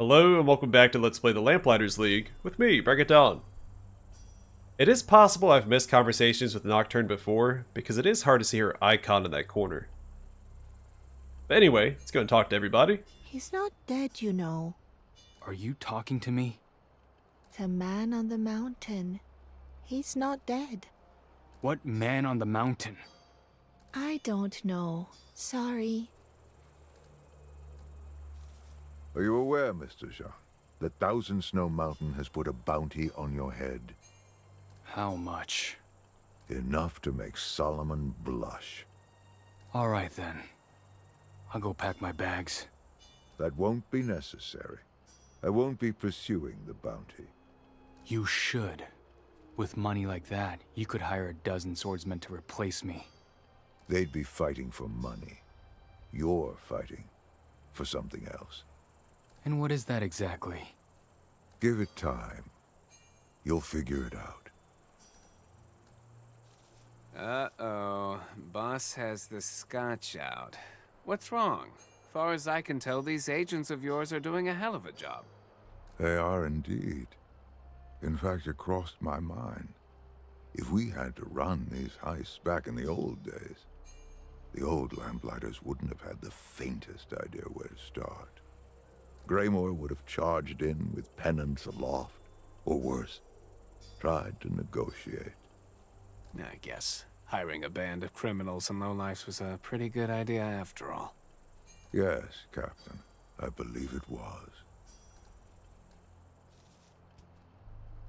Hello and welcome back to Let's Play the Lamplighters League with me, Break It Down. It is possible I've missed conversations with Nocturne before, because it is hard to see her icon in that corner. But anyway, let's go and talk to everybody. He's not dead, you know. Are you talking to me? The man on the mountain. He's not dead. What man on the mountain? I don't know. Sorry. Are you aware, Mr. Jean, that Thousand Snow Mountain has put a bounty on your head? How much? Enough to make Solomon blush. All right then. I'll go pack my bags. That won't be necessary. I won't be pursuing the bounty. You should. With money like that, you could hire a dozen swordsmen to replace me. They'd be fighting for money. You're fighting for something else. And what is that exactly? Give it time. You'll figure it out. Uh-oh. Boss has the scotch out. What's wrong? Far as I can tell, these agents of yours are doing a hell of a job. They are indeed. In fact, it crossed my mind. If we had to run these heists back in the old days, the old Lamplighters wouldn't have had the faintest idea where to start. Greymore would have charged in with pennants aloft, or worse, tried to negotiate. I guess hiring a band of criminals and lowlifes was a pretty good idea after all. Yes, Captain, I believe it was.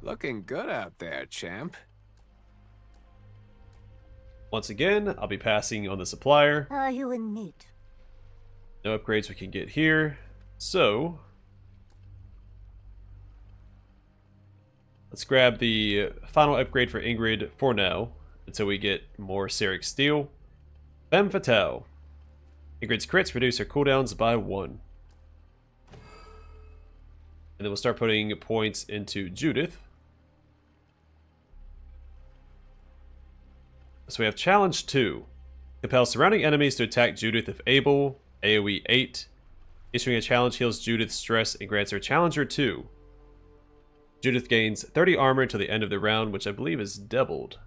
Looking good out there, champ. Once again, I'll be passing on the supplier. Are you in need? No upgrades we can get here. So, let's grab the final upgrade for Ingrid for now, until we get more Seric Steel. Femme Fatale. Ingrid's crits reduce her cooldowns by 1. And then we'll start putting points into Judith. So we have Challenge 2. Compel surrounding enemies to attack Judith if able. AoE 8. Issuing a challenge heals Judith's stress and grants her Challenger 2. Judith gains 30 armor until the end of the round, which I believe is doubled.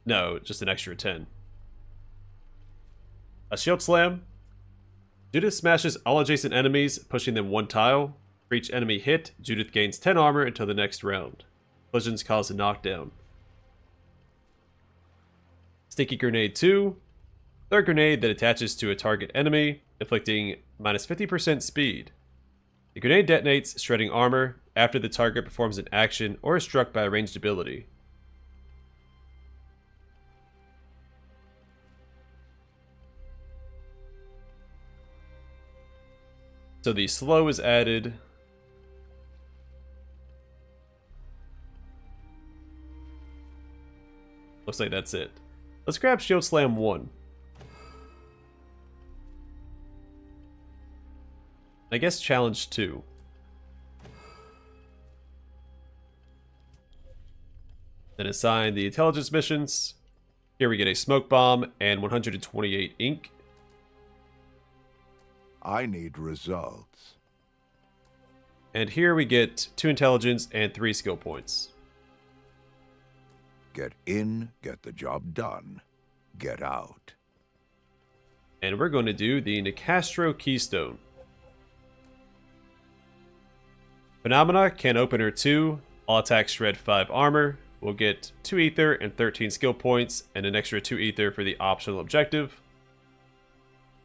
No, just an extra 10. A Shield Slam. Judith smashes all adjacent enemies, pushing them 1 tile. For each enemy hit, Judith gains 10 armor until the next round. Collisions cause a knockdown. Sticky Grenade 2. Third grenade that attaches to a target enemy, inflicting minus 50% speed. The grenade detonates, shredding armor, after the target performs an action or is struck by a ranged ability. So the slow is added. Looks like that's it. Let's grab Shield Slam 1. I guess Challenge 2. Then assign the intelligence missions. Here we get a smoke bomb and 128 ink. I need results. And here we get 2 intelligence and 3 skill points. Get in, get the job done. Get out. And we're going to do the Nicastro Keystone. Phenomena can opener 2. All attacks shred 5 armor. We'll get 2 ether and 13 skill points, and an extra 2 ether for the optional objective.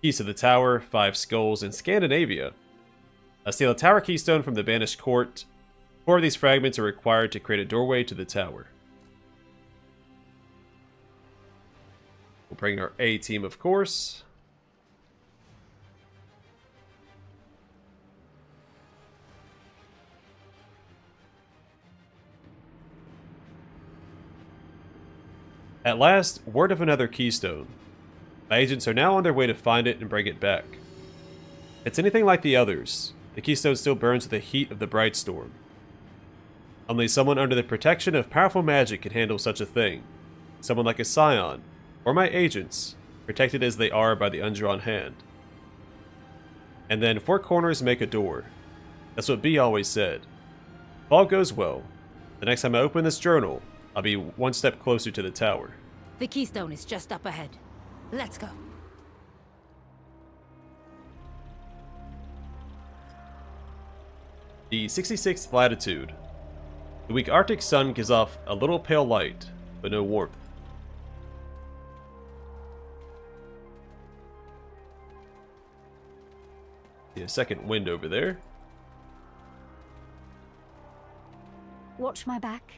Keys to the Tower, 5 skulls, and Scandinavia. Steal a tower keystone from the Banished Court. 4 of these fragments are required to create a doorway to the tower. We'll bring our A team, of course. At last, word of another keystone. My agents are now on their way to find it and bring it back. If it's anything like the others, the keystone still burns with the heat of the bright storm. Only someone under the protection of powerful magic can handle such a thing. Someone like a Scion, or my agents, protected as they are by the undrawn hand. And then 4 corners make a door. That's what B always said. If all goes well, the next time I open this journal, I'll be one step closer to the tower. The Keystone is just up ahead. Let's go. The 66th latitude. The weak Arctic sun gives off a little pale light, but no warmth. See a second wind over there. Watch my back.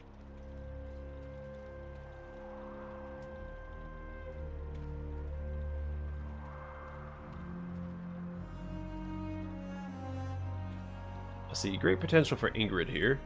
I see great potential for Ingrid here.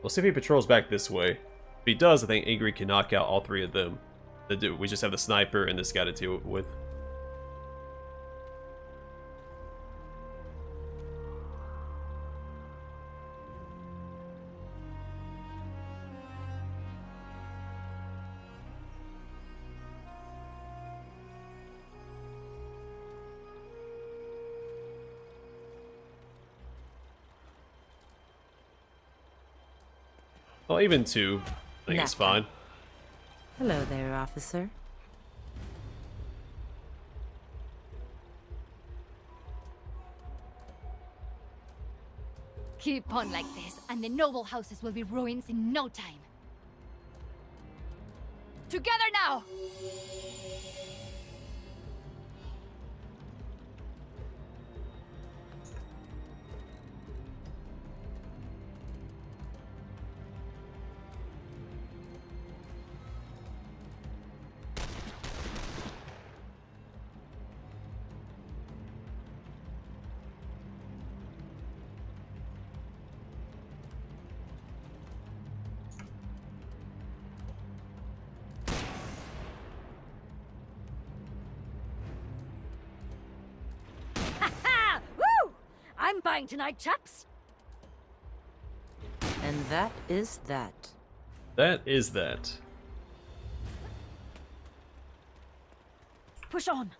We'll see if he patrols back this way. If he does, I think Ingrid can knock out all 3 of them. We just have the sniper and this guy to deal with. Well, even 2, I think it's fine. Hello there, officer. Keep on like this, and the noble houses will be ruins in no time. Together now! I'm buying tonight, chaps. And that is that. That is that. Push on.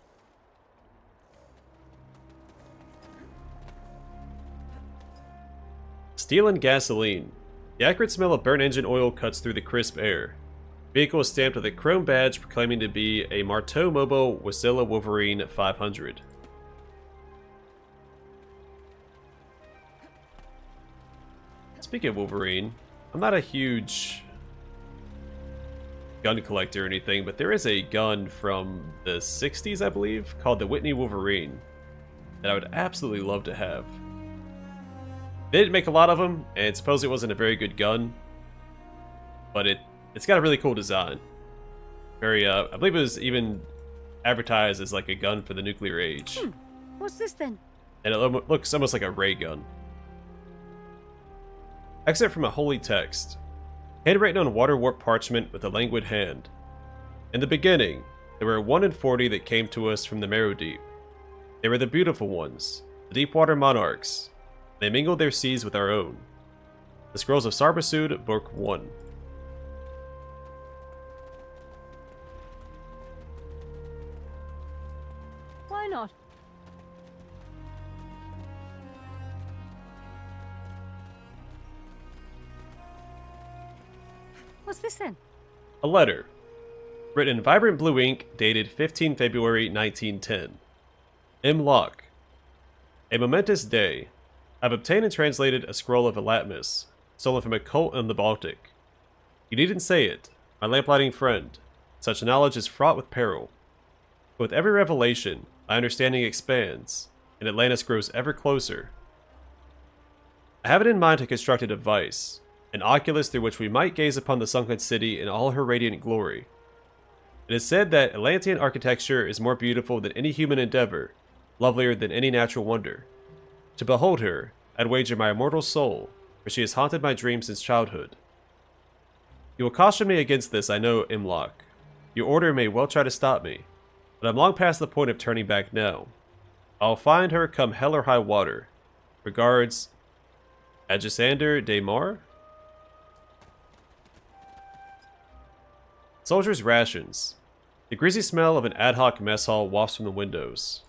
Steel and gasoline. The acrid smell of burnt engine oil cuts through the crisp air. Vehicle is stamped with a chrome badge proclaiming to be a Marteau Mobile Wasilla Wolverine 500. Speaking of Wolverine, I'm not a huge gun collector or anything, but there is a gun from the 60s, I believe, called the Whitney Wolverine that I would absolutely love to have. They didn't make a lot of them, and suppose it wasn't a very good gun, but it's got a really cool design. Very, I believe it was even advertised as like a gun for the nuclear age. What's this then? And it looks almost like a ray gun. Excerpt from a holy text. Handwritten on water-warped parchment with a languid hand. In the beginning, there were 1 in 40 that came to us from the Marrow Deep. They were the beautiful ones, the deep-water monarchs. They mingled their seas with our own. The Scrolls of Sarbasud, Book 1. Why not? What's this then? A letter. Written in vibrant blue ink, dated 15 February 1910. M. Locke. A momentous day. I've obtained and translated a scroll of Alatmus, stolen from a cult in the Baltic. You needn't say it, my lamplighting friend. Such knowledge is fraught with peril. But with every revelation, my understanding expands, and Atlantis grows ever closer. I have it in mind to construct a device, an oculus through which we might gaze upon the sunken city in all her radiant glory. It is said that Atlantean architecture is more beautiful than any human endeavor, lovelier than any natural wonder. To behold her, I'd wager my immortal soul, for she has haunted my dreams since childhood. You will caution me against this, I know, Imlock. Your order may well try to stop me, but I'm long past the point of turning back now. I'll find her come hell or high water. Regards, Agisander de Mar? Soldiers' rations. The greasy smell of an ad hoc mess hall wafts from the windows.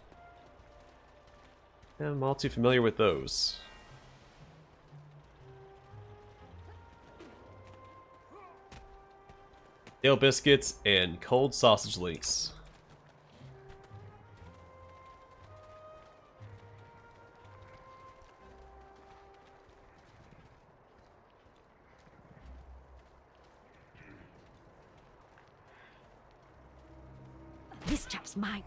I'm all too familiar with those. Stale biscuits and cold sausage links. This chap's mine.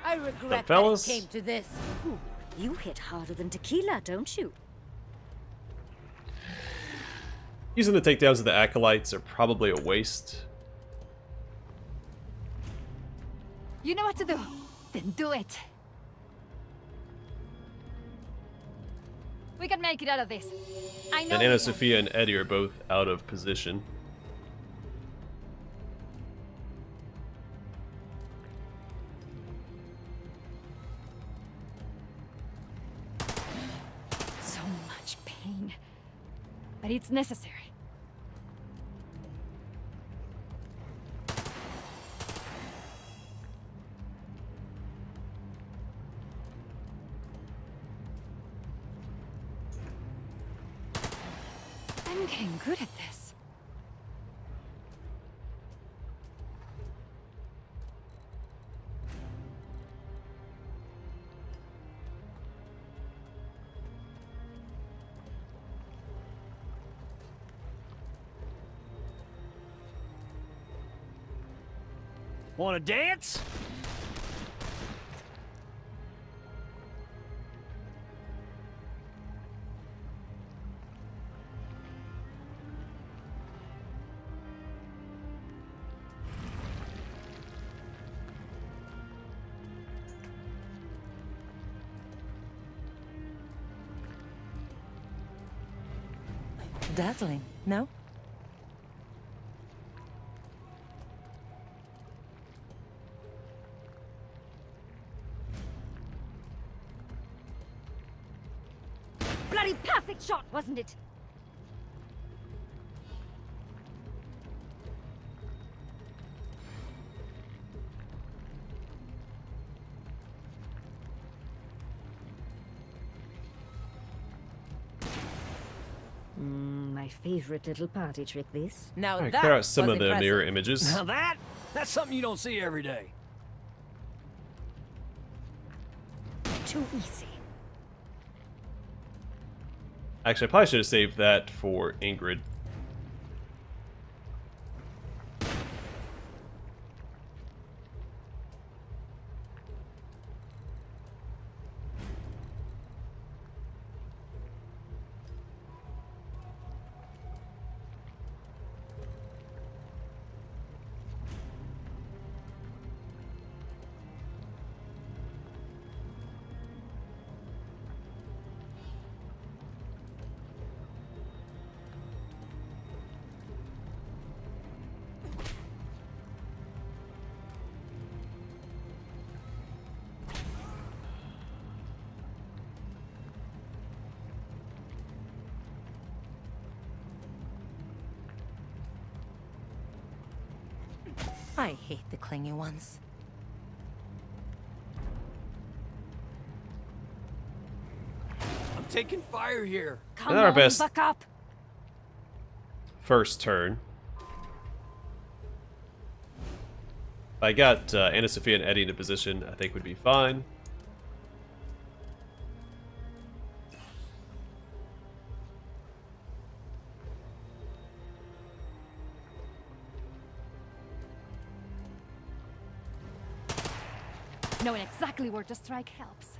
I regret that it came to this. Ooh, you hit harder than tequila, don't you? Using the takedowns of the acolytes are probably a waste. You know what to do. Then do it. We can make it out of this. I know. And Anna Sophia and Eddie are both out of position. So much pain. But it's necessary. I'm getting good at this. Wanna dance? Dazzling, no? Bloody perfect shot, wasn't it? My favorite little party trick, this. Now Alright, that clear out some was of the impressive. mirror images. Now that's something you don't see every day. Too easy. Actually, I probably should have saved that for Ingrid. I hate the clingy ones. I'm taking fire here. Come Not our on, best. buck up. First turn. If I got Anna Sophia and Eddie in a position, I think would be fine. Knowing exactly where to strike helps.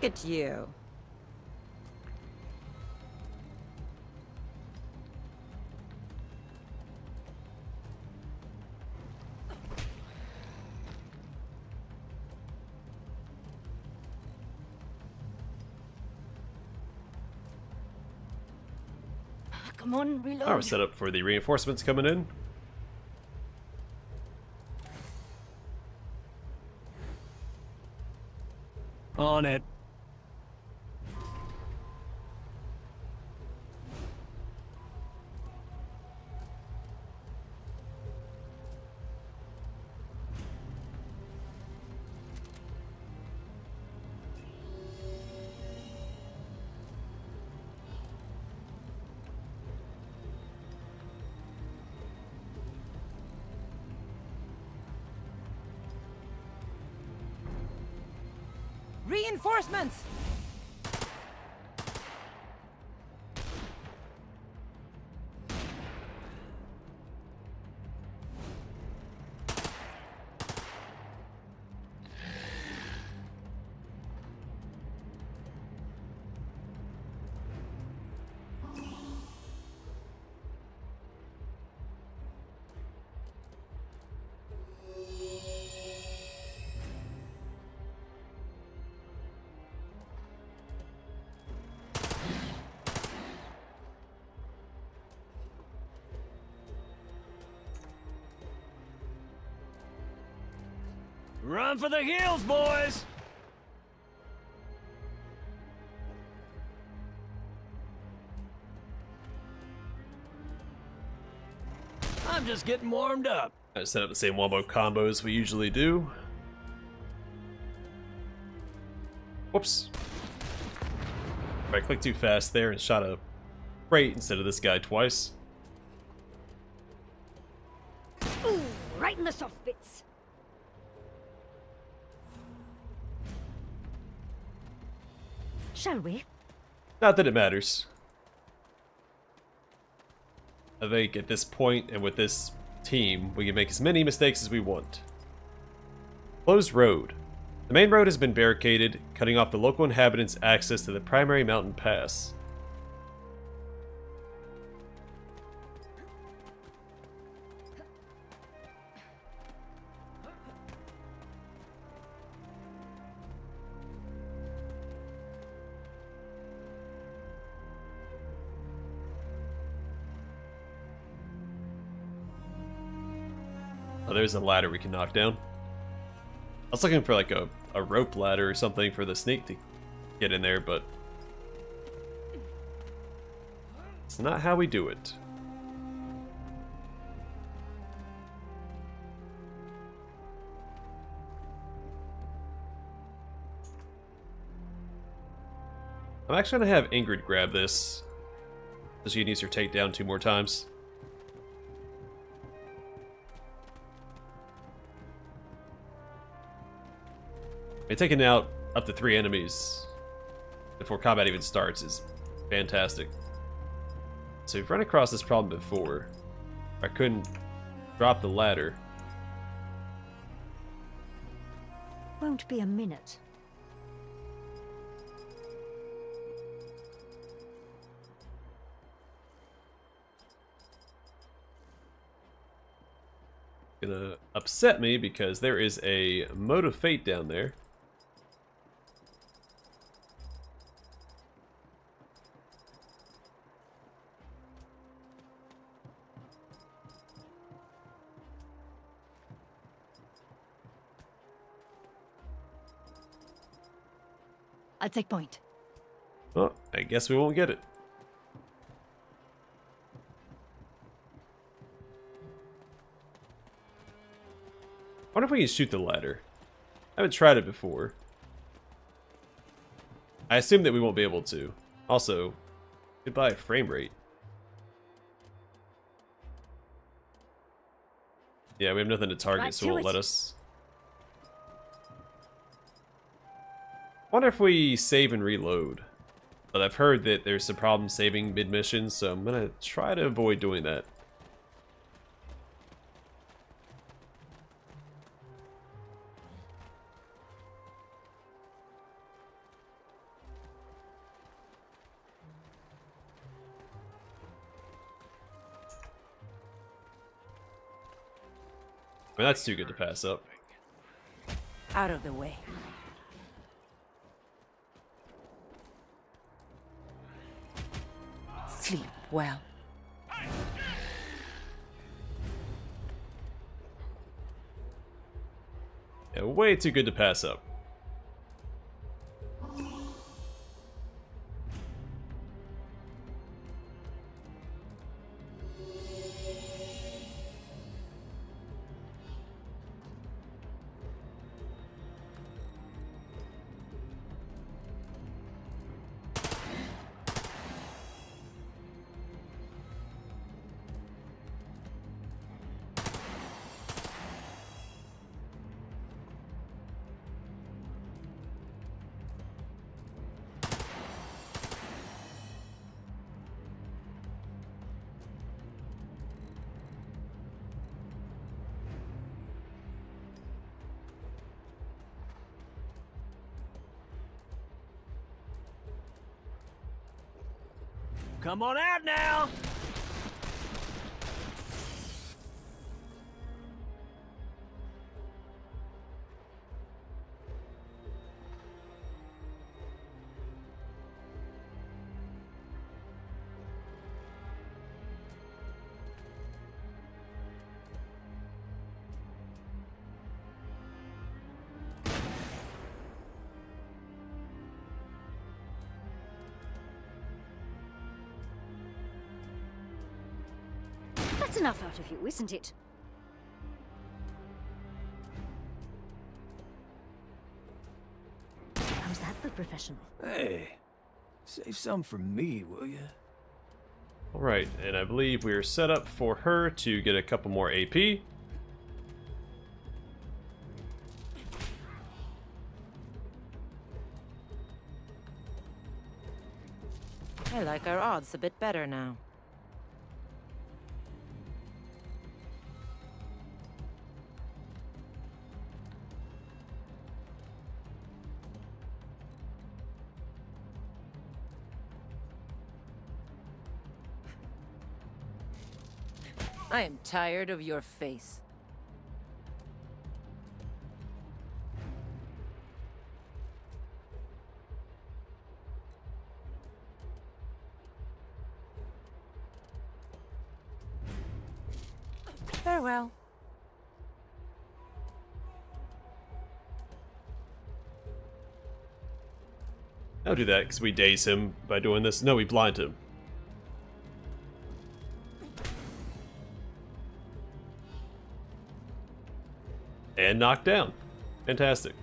Look at you. Come on, reload. Alright, we're set up for the reinforcements coming in. On it. Reinforcements! Run for the hills, boys! I'm just getting warmed up. I set up the same wombo combos we usually do. Whoops. I clicked too fast there and shot a crate instead of this guy twice. Ooh, right in the soft bits. Shall we? Not that it matters. I think at this point and with this team, we can make as many mistakes as we want. Closed road. The main road has been barricaded, cutting off the local inhabitants' access to the primary mountain pass. Oh, there's a ladder we can knock down. I was looking for like a rope ladder or something for the sneak to get in there, but it's not how we do it. I'm actually going to have Ingrid grab this, so she needs her takedown 2 more times. Taking out up to 3 enemies before combat even starts is fantastic. So we've run across this problem before. I couldn't drop the ladder. Won't be a minute. Gonna upset me because there is a Mode of Fate down there. I'll take point. Well, I guess we won't get it. I wonder if we can shoot the ladder. I haven't tried it before. I assume that we won't be able to. Also, goodbye frame rate. Yeah, we have nothing to target, Right so it to won't it. let us. I wonder if we save and reload. But I've heard that there's some problem saving mid-mission, so I'm gonna try to avoid doing that. mean, that's too good to pass up. Out of the way. Sleep well. Yeah, way too good to pass up. Come on out now! That's enough out of you, isn't it? How's that for professional? Hey, save some for me, will ya? Alright, and I believe we are set up for her to get a couple more AP. I like our odds a bit better now. I am tired of your face. Farewell. I'll do that because we daze him by doing this. No, we blind him. And knocked down. Fantastic.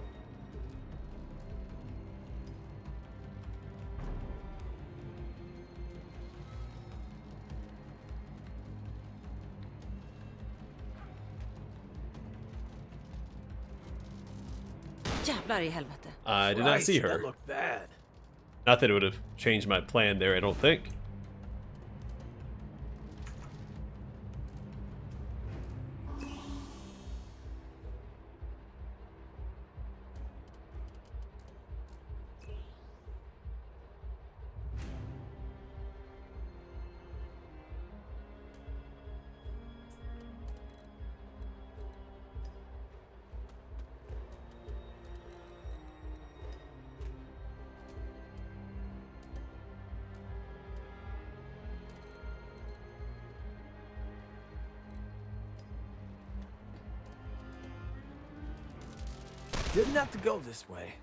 Jävlar i helvete. I did not see her. That looked bad. Not that it would have changed my plan there, I don't think. Didn't have to go this way.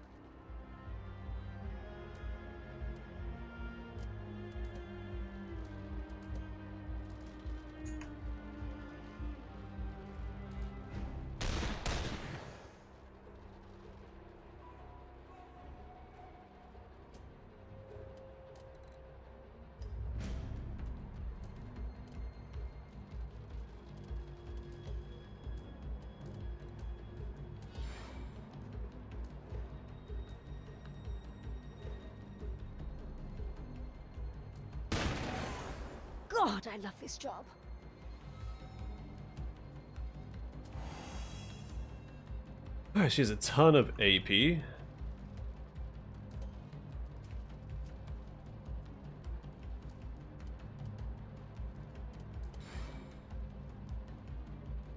God, I love this job. Alright, she has a ton of AP.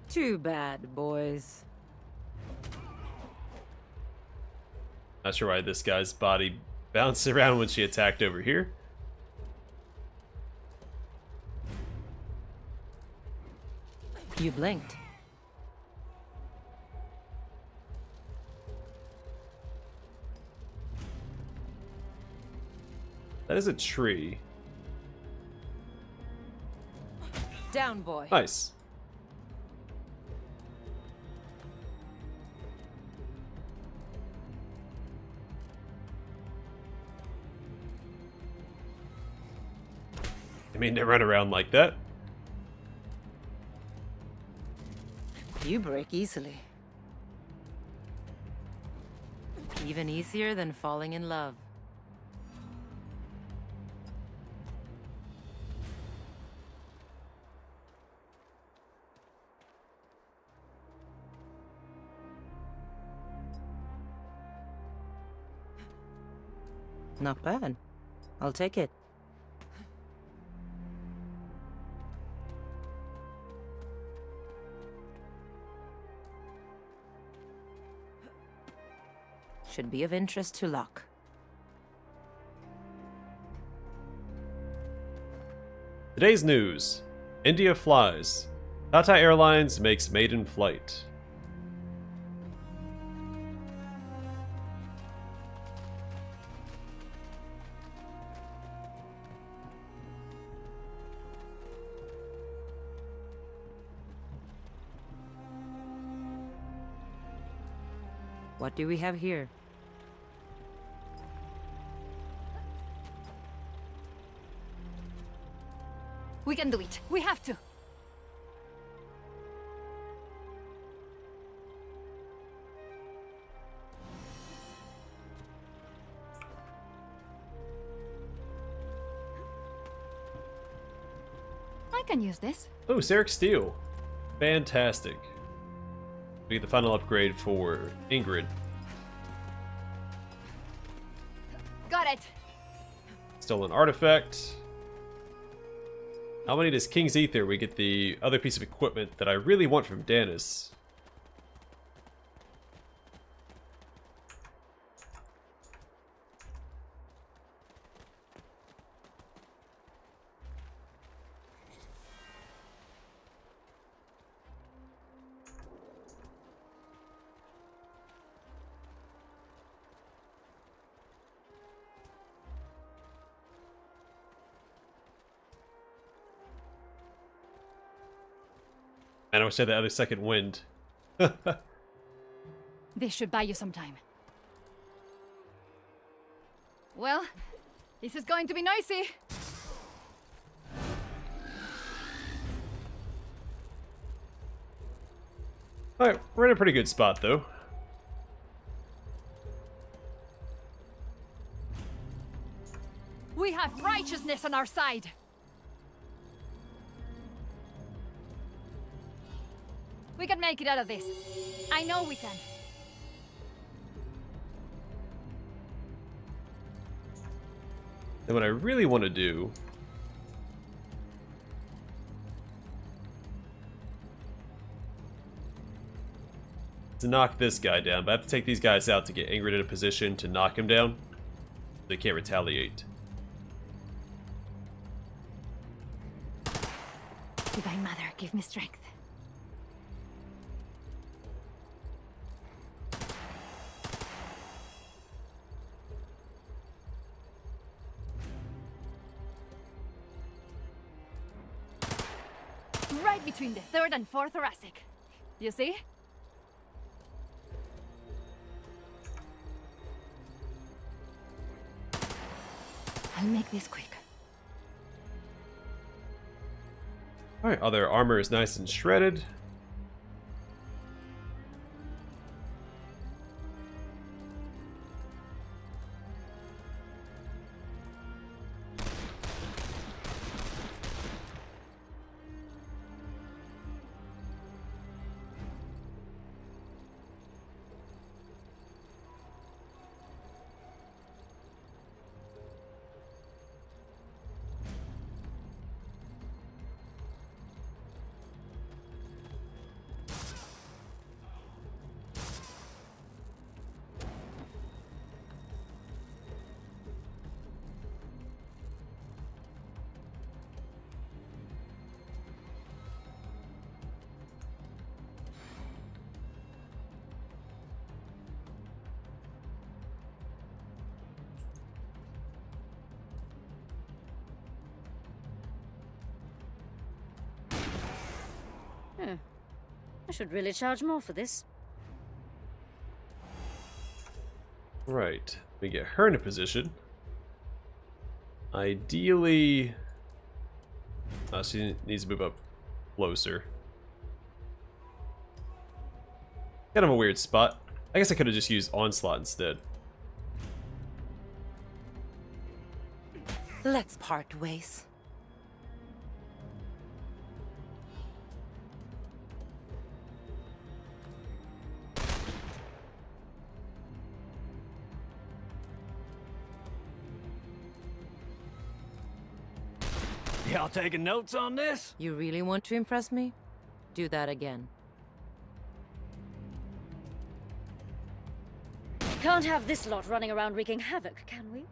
Too bad, boys. Not sure why this guy's body bounced around when she attacked over here. You blinked. That is a tree. Down, boy. Nice. I mean, they run around like that. You break easily. Even easier than falling in love. Not bad. I'll take it. Should be of interest to Locke. Today's news. India flies. Tata Airlines makes maiden flight. What do we have here? We can do it. We have to. I can use this. Oh, Sarek Steel. Fantastic. We get the final upgrade for Ingrid. Got it. Stolen artifact. How many does King's Ether? We get the other piece of equipment that I really want from Danis. And I would say the other second wind. This should buy you some time. Well, this is going to be noisy. Alright, we're in a pretty good spot though. We have righteousness on our side. We can make it out of this. I know we can. And what I really want to do is to knock this guy down, but I have to take these guys out to get Ingrid in a position to knock him down. They can't retaliate. Divine Mother, give me strength. Right between the third and fourth thoracic. You see? I'll make this quick. Alright, all their armor is nice and shredded. I should really charge more for this. Right. We get her in a position. Ideally... she needs to move up closer. Kind of a weird spot. I guess I could have just used Onslaught instead. Let's part ways. Y'all taking notes on this? You really want to impress me? Do that again. Can't have this lot running around wreaking havoc, can we?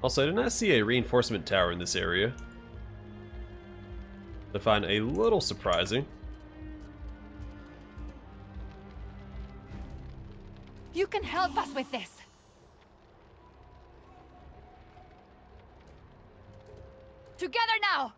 Also, I did not see a reinforcement tower in this area. I find a little surprising. You can help us with this. Together now!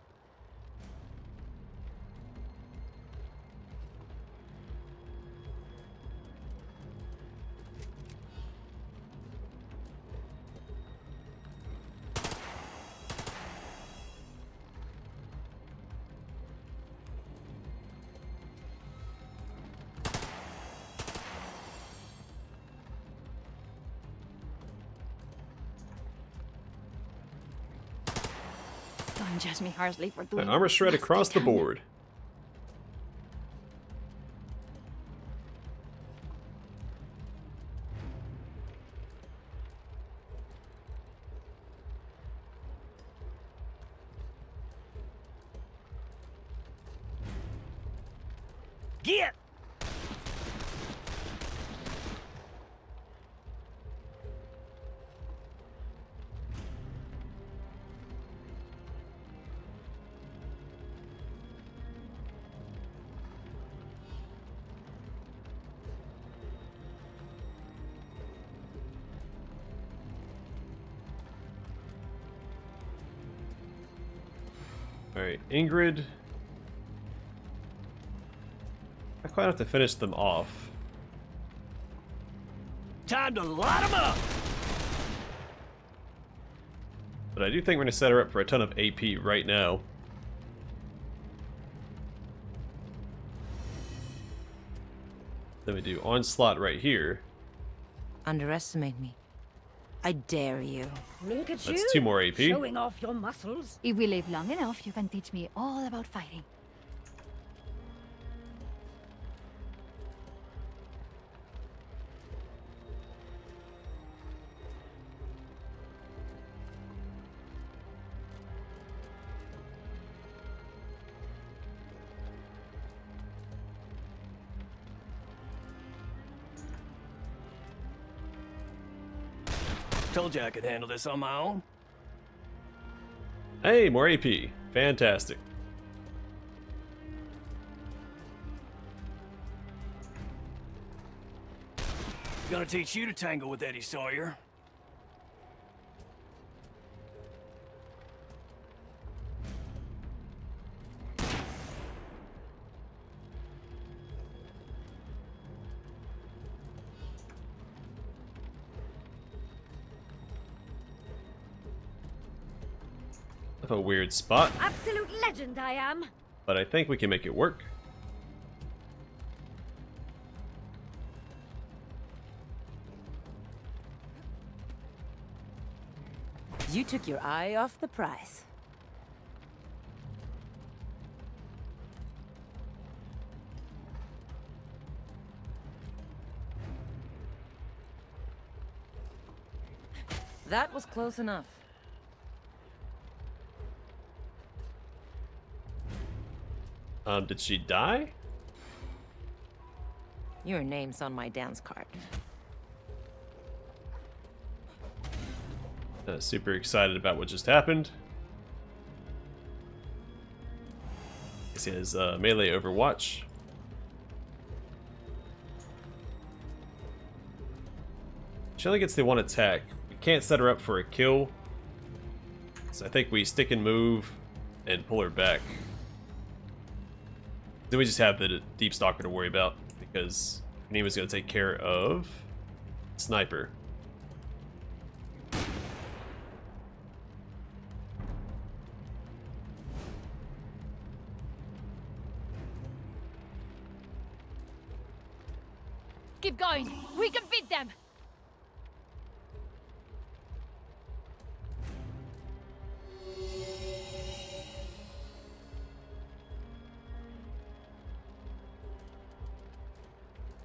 Don't judge me harshly for doing Armor shred across the board. Get! Alright, Ingrid. I quite have to finish them off. Time to light them up! But I do think we're going to set her up for a ton of AP right now. Then we do Onslaught right here. Underestimate me. I dare you. Look at That's you, 2 more AP. showing off your muscles. If we live long enough, you can teach me all about fighting. Told you I could handle this on my own. Hey, more AP. Fantastic. Gonna teach you to tangle with Eddie Sawyer. A weird spot, Absolute legend I am. but I think we can make it work. You took your eye off the prize. That was close enough. Did she die? Your name's on my dance card. Super excited about what just happened. This is melee Overwatch. She only gets the one attack. We can't set her up for a kill. So I think we stick and move and pull her back. Then we just have the Deep Stalker to worry about because Nima's going to take care of Sniper. Keep going. We can beat them.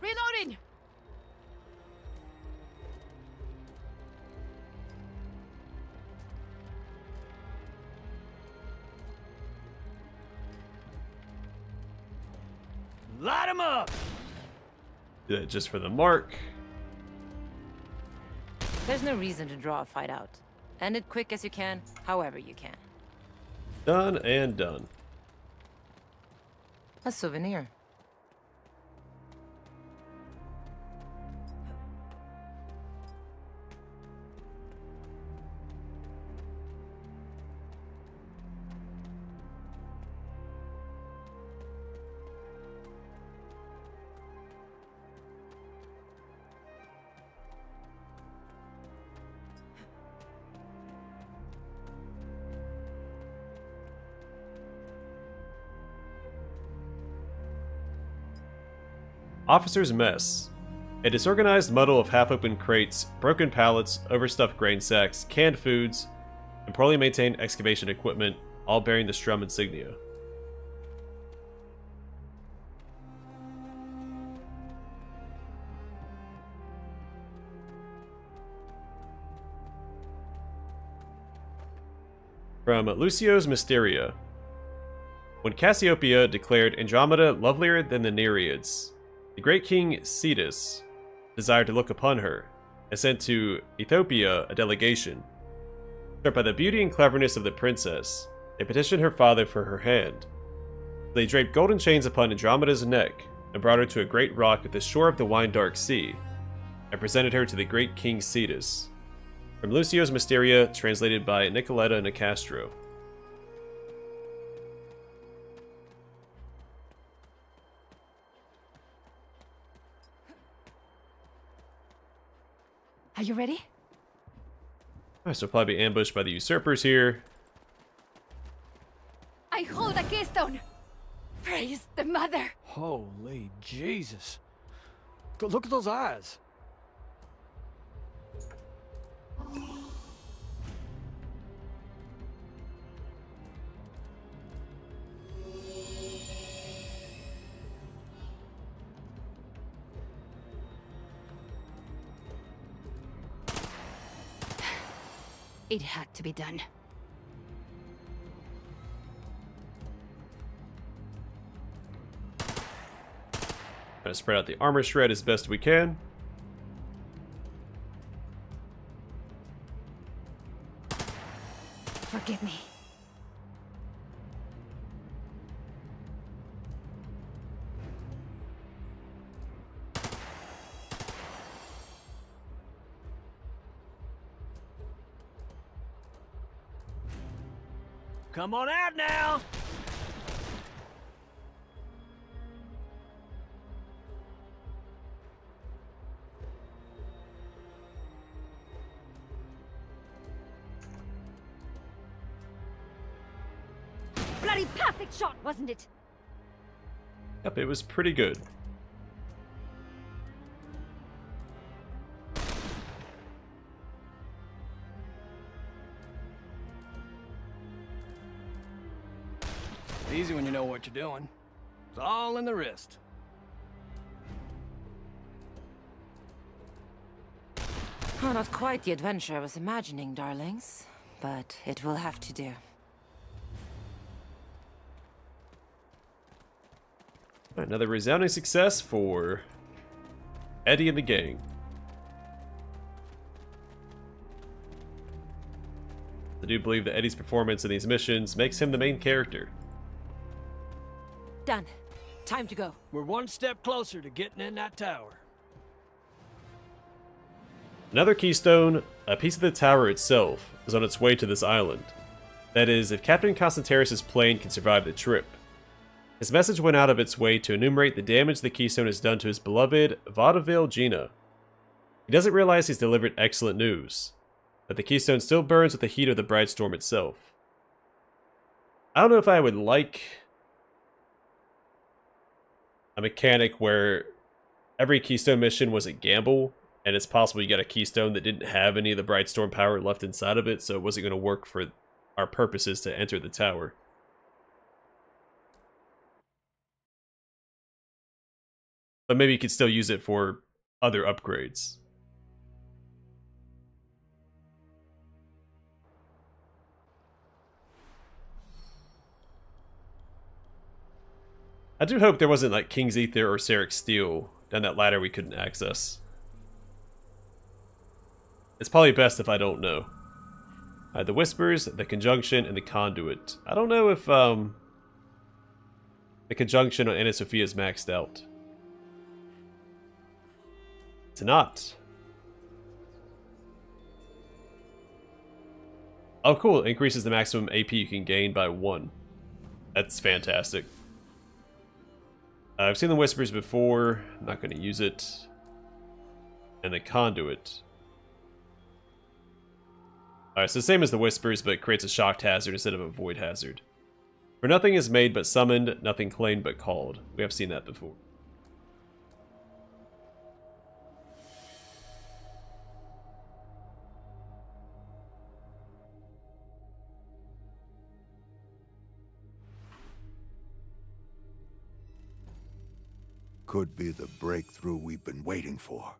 Reloading. Light 'em up. Do that just for the mark. There's no reason to draw a fight out. End it quick as you can, however you can. Done and done. A souvenir. Officer's Mess. A disorganized muddle of half-open crates, broken pallets, overstuffed grain sacks, canned foods, and poorly maintained excavation equipment, all bearing the Strum insignia. From Lucio's Mysteria. When Cassiopeia declared Andromeda lovelier than the Nereids, the great king Cetus desired to look upon her, and sent to Ethiopia a delegation. Struck by the beauty and cleverness of the princess, they petitioned her father for her hand. They draped golden chains upon Andromeda's neck, and brought her to a great rock at the shore of the wine-dark sea, and presented her to the great king Cetus. From Lucio's Mysteria, translated by Nicoletta Nicastro. Are you ready? Alright, so we'll probably be ambushed by the usurpers here. I hold a keystone. Praise the mother. Holy Jesus. Look at those eyes. It had to be done. Trying to spread out the armor shred as best we can. Forgive me. Come on out now. Bloody perfect shot, wasn't it? Yep, it was pretty good. Easy when you know what you're doing. It's all in the wrist. Oh, not quite the adventure I was imagining, darlings. But it will have to do. Another resounding success for Eddie and the gang. I do believe that Eddie's performance in these missions makes him the main character. Done. Time to go. We're one step closer to getting in that tower. Another Keystone, a piece of the tower itself, is on its way to this island. That is, if Captain Constantaris' plane can survive the trip. His message went out of its way to enumerate the damage the Keystone has done to his beloved Vaudeville Gina. He doesn't realize he's delivered excellent news, but the Keystone still burns with the heat of the bright storm itself. I don't know if I would like a mechanic where every Keystone mission was a gamble, and it's possible you got a Keystone that didn't have any of the bright storm power left inside of it, so it wasn't going to work for our purposes to enter the tower. But maybe you could still use it for other upgrades. I do hope there wasn't like King's Ether or Serric Steel down that ladder we couldn't access. It's probably best if I don't know. The Whispers, the Conjunction, and the Conduit. I don't know if the Conjunction on Anna Sophia is maxed out. It's not. Oh cool, it increases the maximum AP you can gain by 1. That's fantastic. I've seen the Whispers before, I'm not going to use it. And the Conduit. Alright, so the same as the Whispers, but it creates a shocked hazard instead of a void hazard. For nothing is made but summoned, nothing claimed but called. We have seen that before. Could be the breakthrough we've been waiting for.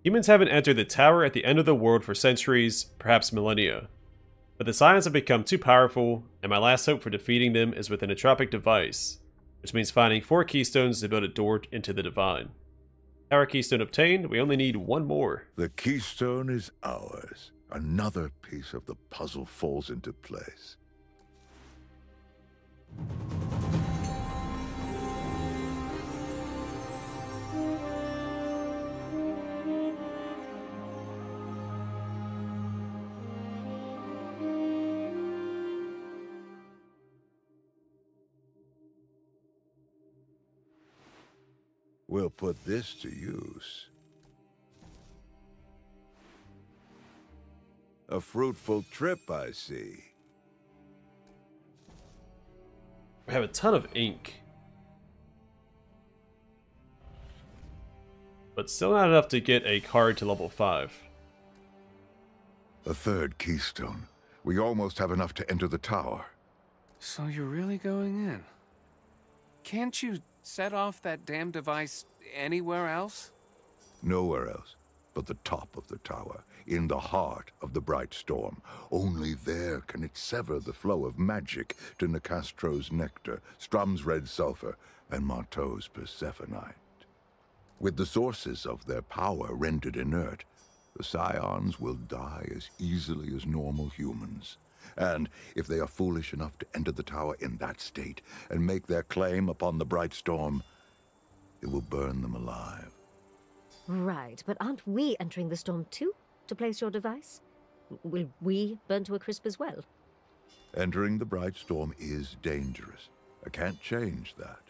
Humans haven't entered the tower at the end of the world for centuries, perhaps millennia. But the Scions have become too powerful, and my last hope for defeating them is with an entropic device, which means finding 4 keystones to build a door into the divine. Tower keystone obtained, we only need 1 more. The keystone is ours. Another piece of the puzzle falls into place. We'll put this to use. A fruitful trip, I see. We have a ton of ink. But still not enough to get a card to level 5. A 3rd keystone. We almost have enough to enter the tower. So you're really going in? Can't you set off that damn device anywhere else? Nowhere else but the top of the tower, in the heart of the bright storm. Only there can it sever the flow of magic to Nicastro's nectar, Strum's red sulfur, and Marteau's persephonite. With the sources of their power rendered inert, the Scions will die as easily as normal humans. And if they are foolish enough to enter the tower in that state and make their claim upon the bright storm, it will burn them alive. Right, but aren't we entering the storm too, to place your device? Will we burn to a crisp as well? Entering the bright storm is dangerous. I can't change that.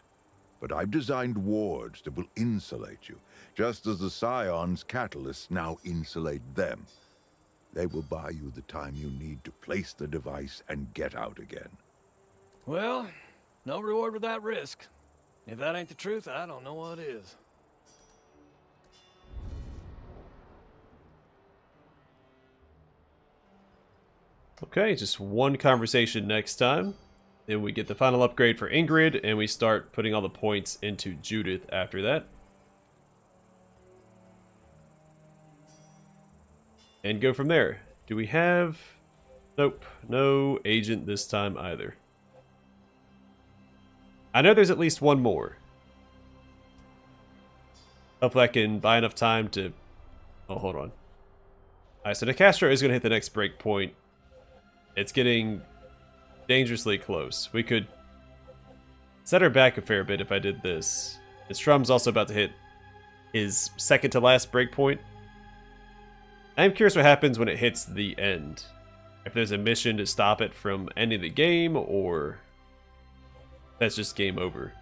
But I've designed wards that will insulate you, just as the Scions' catalysts now insulate them. They will buy you the time you need to place the device and get out again. Well, no reward without risk. If that ain't the truth, I don't know what is. Okay, just 1 conversation next time. Then we get the final upgrade for Ingrid, and we start putting all the points into Judith after that. and go from there. Do we have... Nope, no agent this time either. I know there's at least one more. Hopefully I can buy enough time to... Oh, hold on. Alright, so Nicastro is going to hit the next breakpoint. It's getting dangerously close. We could set her back a fair bit if I did this. And Strum's also about to hit his second to last breakpoint. I'm curious what happens when it hits the end. If there's a mission to stop it from ending the game, or that's just game over.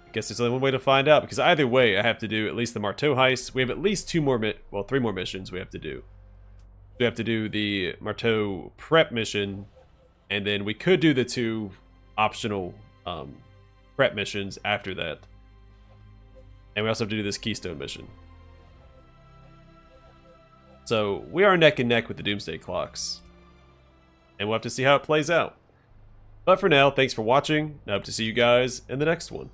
I guess there's only one way to find out, because either way I have to do at least the Marteau heist. We have at least 3 more missions we have to do. We have to do the Marteau prep mission, and then we could do the 2 optional prep missions after that. And we also have to do this Keystone mission. So we are neck and neck with the Doomsday Clocks. And we'll have to see how it plays out. But for now, thanks for watching, and I hope to see you guys in the next one.